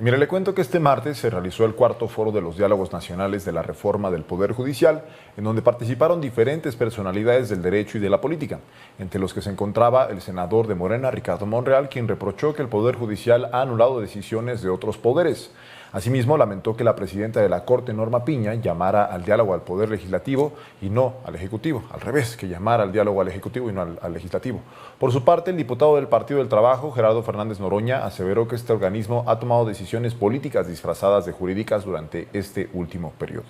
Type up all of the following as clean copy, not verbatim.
Mire, le cuento que este martes se realizó el cuarto foro de los diálogos nacionales de la reforma del Poder Judicial, en donde participaron diferentes personalidades del derecho y de la política, entre los que se encontraba el senador de Morena, Ricardo Monreal, quien reprochó que el Poder Judicial ha anulado decisiones de otros poderes. Asimismo, lamentó que la presidenta de la Corte, Norma Piña, llamara al diálogo al Poder Legislativo y no al Ejecutivo. Al revés, que llamara al diálogo al Ejecutivo y no al Legislativo. Por su parte, el diputado del Partido del Trabajo, Gerardo Fernández Noroña, aseveró que este organismo ha tomado decisiones políticas disfrazadas de jurídicas durante este último periodo.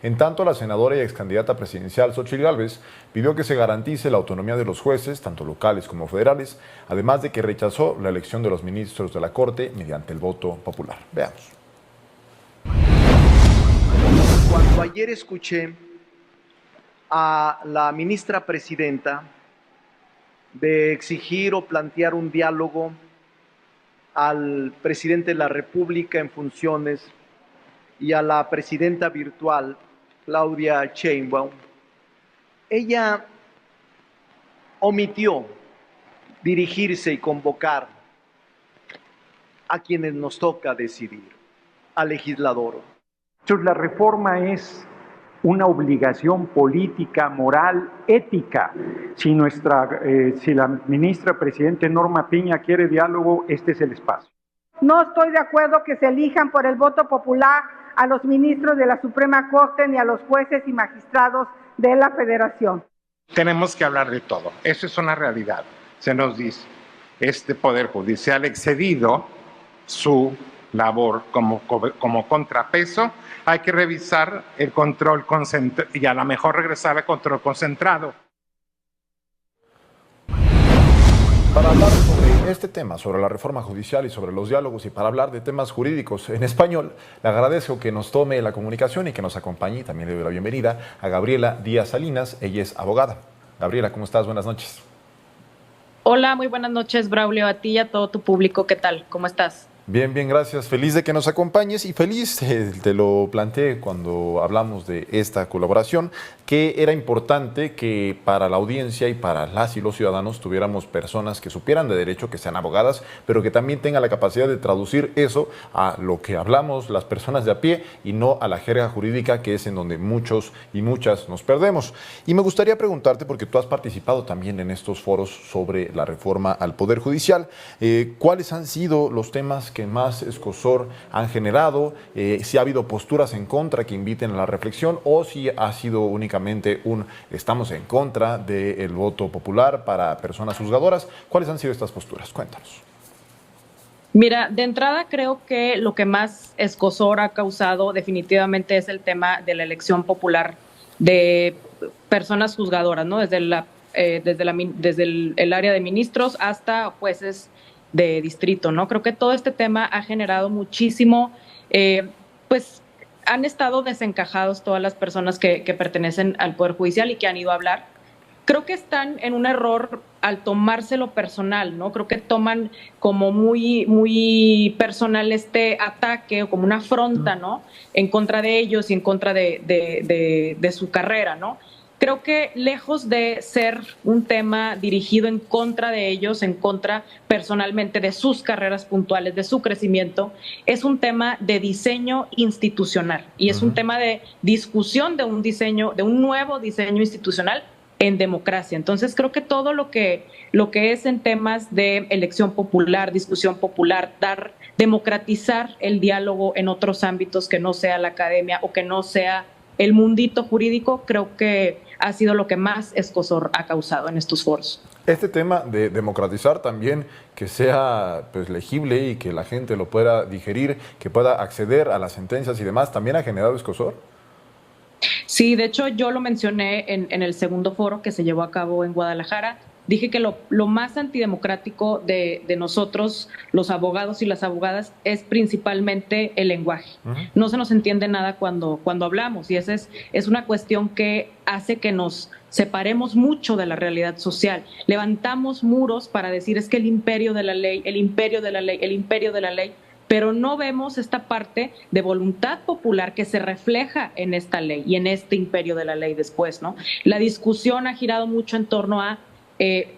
En tanto, la senadora y excandidata presidencial Xóchitl Gálvez pidió que se garantice la autonomía de los jueces, tanto locales como federales, además de que rechazó la elección de los ministros de la Corte mediante el voto popular. Veamos. Cuando ayer escuché a la ministra presidenta de exigir o plantear un diálogo al presidente de la República en funciones y a la presidenta virtual, Claudia Sheinbaum, ella omitió dirigirse y convocar a quienes nos toca decidir, al legislador. La reforma es una obligación política, moral, ética. Si la ministra presidente Norma Piña quiere diálogo, este es el espacio. No estoy de acuerdo que se elijan por el voto popular a los ministros de la Suprema Corte ni a los jueces y magistrados de la Federación. Tenemos que hablar de todo. Eso es una realidad. Se nos dice, este Poder Judicial excedido su labor como contrapeso, hay que revisar el control concentrado y a lo mejor regresar al control concentrado. Para hablar sobre este tema, sobre la reforma judicial y sobre los diálogos y para hablar de temas jurídicos en español, le agradezco que nos tome la comunicación y que nos acompañe. Y también le doy la bienvenida a Gabriela Díaz Salinas, ella es abogada. Gabriela, ¿cómo estás? Buenas noches. Hola, muy buenas noches, Braulio, a ti y a todo tu público. ¿Qué tal? ¿Cómo estás? Bien, bien, gracias. Feliz de que nos acompañes y feliz, te lo planteé cuando hablamos de esta colaboración, que era importante que para la audiencia y para las y los ciudadanos tuviéramos personas que supieran de derecho, que sean abogadas, pero que también tengan la capacidad de traducir eso a lo que hablamos las personas de a pie y no a la jerga jurídica, que es en donde muchos y muchas nos perdemos. Y me gustaría preguntarte, porque tú has participado también en estos foros sobre la reforma al Poder Judicial, ¿cuáles han sido los temas que más escozor han generado? Si ha habido posturas en contra que inviten a la reflexión o si ha sido únicamente estamos en contra del voto popular para personas juzgadoras. ¿Cuáles han sido estas posturas? Cuéntanos. Mira, de entrada creo que lo que más escozor ha causado definitivamente es el tema de la elección popular de personas juzgadoras, ¿no? Desde el área de ministros hasta jueces de distrito, ¿no? Creo que todo este tema ha generado muchísimo, pues han estado desencajados todas las personas que pertenecen al Poder Judicial y que han ido a hablar. Creo que están en un error al tomárselo personal, ¿no? Creo que toman como muy personal este ataque o como una afronta, ¿no? En contra de ellos y en contra de su carrera, ¿no? Creo que lejos de ser un tema dirigido en contra de ellos, en contra personalmente de sus carreras puntuales, de su crecimiento, es un tema de diseño institucional y es un tema de discusión de un nuevo diseño institucional en democracia. Entonces creo que todo lo que es en temas de elección popular, discusión popular, democratizar el diálogo en otros ámbitos que no sea la academia o que no sea el mundito jurídico, creo que ha sido lo que más escozor ha causado en estos foros. Este tema de democratizar también, que sea pues legible y que la gente lo pueda digerir, que pueda acceder a las sentencias y demás, ¿también ha generado escozor? Sí, de hecho yo lo mencioné en el segundo foro que se llevó a cabo en Guadalajara. Dije que lo más antidemocrático de nosotros, los abogados y las abogadas, es principalmente el lenguaje. No se nos entiende nada cuando hablamos y esa es una cuestión que hace que nos separemos mucho de la realidad social. Levantamos muros para decir es que el imperio de la ley, el imperio de la ley, el imperio de la ley, pero no vemos esta parte de voluntad popular que se refleja en esta ley y en este imperio de la ley después, ¿no? La discusión ha girado mucho en torno a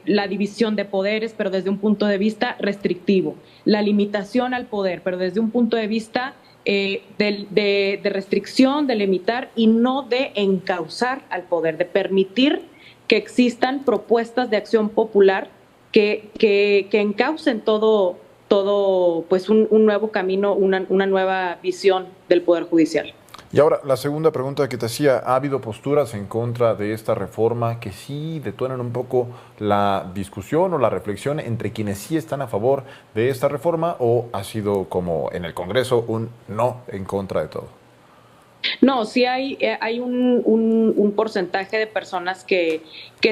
la división de poderes, pero desde un punto de vista restrictivo, la limitación al poder, pero desde un punto de vista de restricción, de limitar y no de encauzar al poder, de permitir que existan propuestas de acción popular que encaucen todo pues un nuevo camino, una nueva visión del Poder Judicial. Y ahora, la segunda pregunta que te hacía, ¿ha habido posturas en contra de esta reforma que sí detonan un poco la discusión o la reflexión entre quienes sí están a favor de esta reforma, o ha sido como en el Congreso un no en contra de todo? No, sí hay un porcentaje de personas que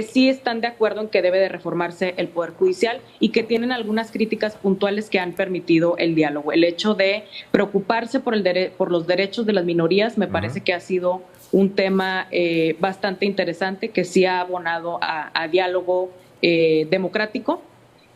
sí están de acuerdo en que debe de reformarse el Poder Judicial y que tienen algunas críticas puntuales que han permitido el diálogo. El hecho de preocuparse por los derechos de las minorías me parece que ha sido un tema bastante interesante, que sí ha abonado a diálogo democrático.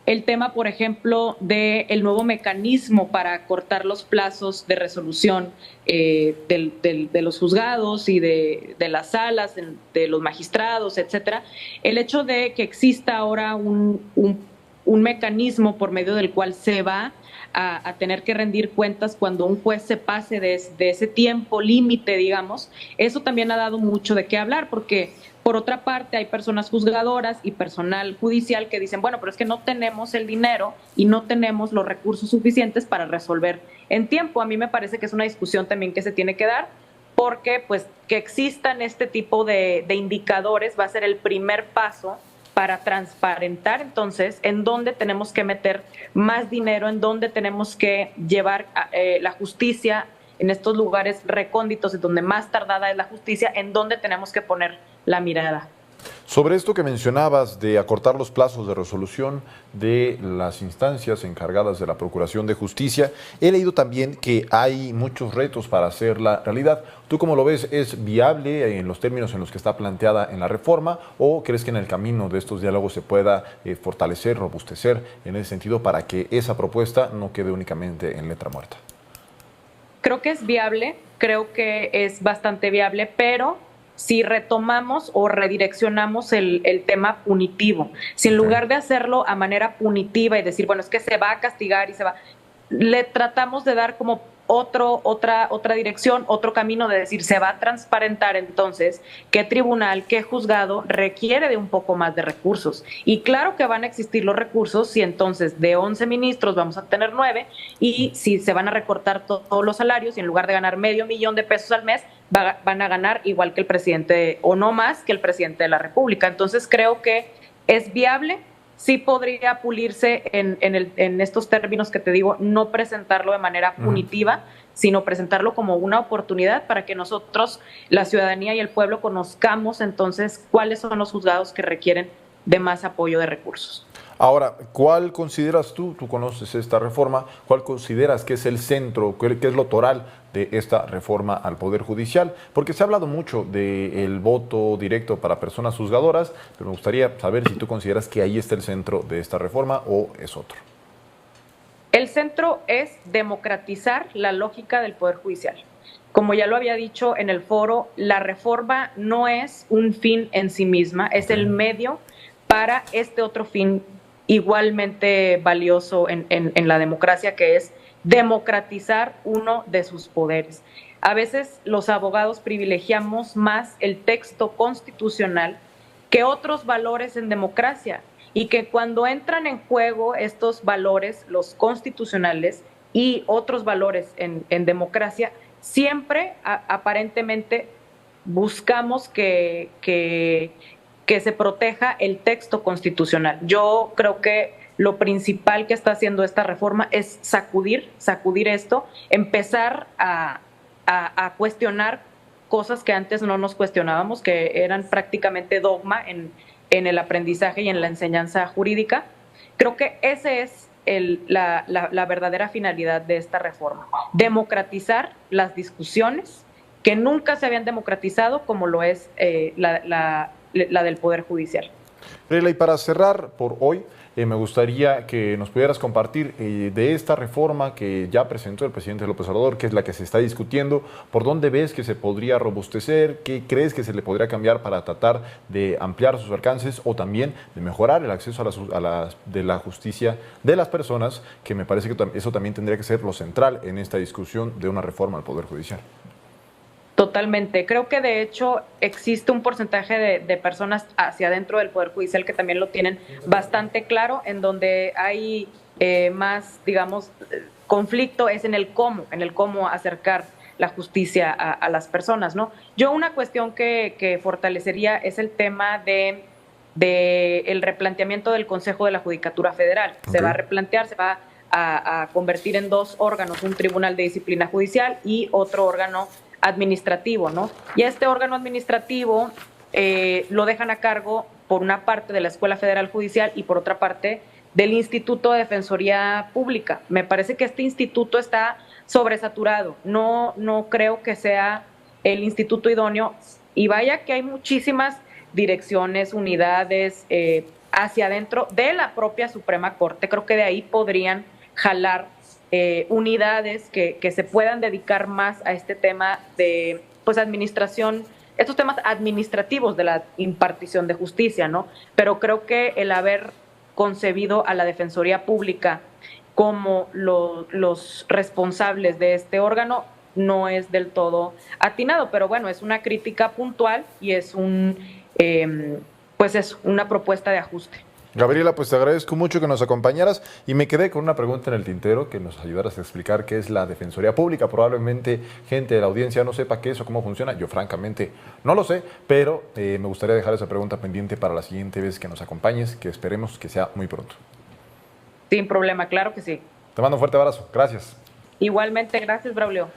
El tema, por ejemplo, del nuevo mecanismo para cortar los plazos de resolución de los juzgados y de las salas, de los magistrados, etcétera. El hecho de que exista ahora un mecanismo por medio del cual se va a tener que rendir cuentas cuando un juez se pase de ese tiempo límite, digamos, eso también ha dado mucho de qué hablar, porque por otra parte hay personas juzgadoras y personal judicial que dicen, bueno, pero es que no tenemos el dinero y no tenemos los recursos suficientes para resolver en tiempo. A mí me parece que es una discusión también que se tiene que dar, porque pues que existan este tipo de indicadores va a ser el primer paso para transparentar entonces en dónde tenemos que meter más dinero, en dónde tenemos que llevar la justicia en estos lugares recónditos, en donde más tardada es la justicia, en dónde tenemos que poner la mirada. Sobre esto que mencionabas de acortar los plazos de resolución de las instancias encargadas de la Procuración de Justicia, he leído también que hay muchos retos para hacerla realidad. ¿Tú cómo lo ves? ¿Es viable en los términos en los que está planteada en la reforma, o crees que en el camino de estos diálogos se pueda fortalecer, robustecer en ese sentido para que esa propuesta no quede únicamente en letra muerta? Creo que es viable, creo que es bastante viable, pero si retomamos o redireccionamos el tema punitivo, si en lugar de hacerlo a manera punitiva y decir, bueno, es que se va a castigar y se va, le tratamos de dar como otra dirección, otro camino, de decir, se va a transparentar entonces qué tribunal, qué juzgado requiere de un poco más de recursos. Y claro que van a existir los recursos si entonces de 11 ministros vamos a tener 9, y si se van a recortar todos los salarios y en lugar de ganar $500,000 al mes, van a ganar igual que el presidente o no más que el presidente de la República. Entonces creo que es viable. Sí podría pulirse en estos términos que te digo, no presentarlo de manera punitiva, sino presentarlo como una oportunidad para que nosotros, la ciudadanía y el pueblo, conozcamos entonces cuáles son los juzgados que requieren de más apoyo de recursos. Ahora, ¿cuál consideras tú conoces esta reforma, cuál consideras que es el centro, qué es lo toral de esta reforma al Poder Judicial? Porque se ha hablado mucho del voto directo para personas juzgadoras, pero me gustaría saber si tú consideras que ahí está el centro de esta reforma o es otro. El centro es democratizar la lógica del Poder Judicial. Como ya lo había dicho en el foro, la reforma no es un fin en sí misma, es el medio para este otro fin igualmente valioso en la democracia, que es democratizar uno de sus poderes. A veces los abogados privilegiamos más el texto constitucional que otros valores en democracia, y que cuando entran en juego estos valores, los constitucionales y otros valores en democracia, siempre aparentemente buscamos que se proteja el texto constitucional. Yo creo que lo principal que está haciendo esta reforma es sacudir esto, empezar a cuestionar cosas que antes no nos cuestionábamos, que eran prácticamente dogma en el aprendizaje y en la enseñanza jurídica. Creo que ese es la verdadera finalidad de esta reforma: democratizar las discusiones que nunca se habían democratizado como lo es la del Poder Judicial. Gabriela, y para cerrar por hoy, me gustaría que nos pudieras compartir de esta reforma que ya presentó el presidente López Obrador, que es la que se está discutiendo, ¿por dónde ves que se podría robustecer? ¿Qué crees que se le podría cambiar para tratar de ampliar sus alcances o también de mejorar el acceso de la justicia de las personas? Que me parece que eso también tendría que ser lo central en esta discusión de una reforma al Poder Judicial. Totalmente. Creo que de hecho existe un porcentaje de personas hacia adentro del Poder Judicial que también lo tienen bastante claro, en donde hay más, digamos, conflicto es en el cómo acercar la justicia a las personas, ¿no? Yo una cuestión que fortalecería es el tema de el replanteamiento del Consejo de la Judicatura Federal. Okay. Se va a replantear, se va a convertir en dos órganos, un tribunal de disciplina judicial y otro órgano administrativo, ¿no? Y este órgano administrativo lo dejan a cargo por una parte de la Escuela Federal Judicial y por otra parte del Instituto de Defensoría Pública. Me parece que este instituto está sobresaturado, no creo que sea el instituto idóneo, y vaya que hay muchísimas direcciones, unidades hacia adentro de la propia Suprema Corte. Creo que de ahí podrían jalar unidades que se puedan dedicar más a este tema de pues administración, estos temas administrativos de la impartición de justicia, ¿no? Pero creo que el haber concebido a la Defensoría Pública como los responsables de este órgano no es del todo atinado, pero bueno, es una crítica puntual y es pues es una propuesta de ajuste. Gabriela, pues te agradezco mucho que nos acompañaras y me quedé con una pregunta en el tintero, que nos ayudaras a explicar qué es la Defensoría Pública. Probablemente gente de la audiencia no sepa qué es o cómo funciona. Yo francamente no lo sé, pero me gustaría dejar esa pregunta pendiente para la siguiente vez que nos acompañes, que esperemos que sea muy pronto. Sin problema, claro que sí. Te mando un fuerte abrazo. Gracias. Igualmente, gracias, Braulio.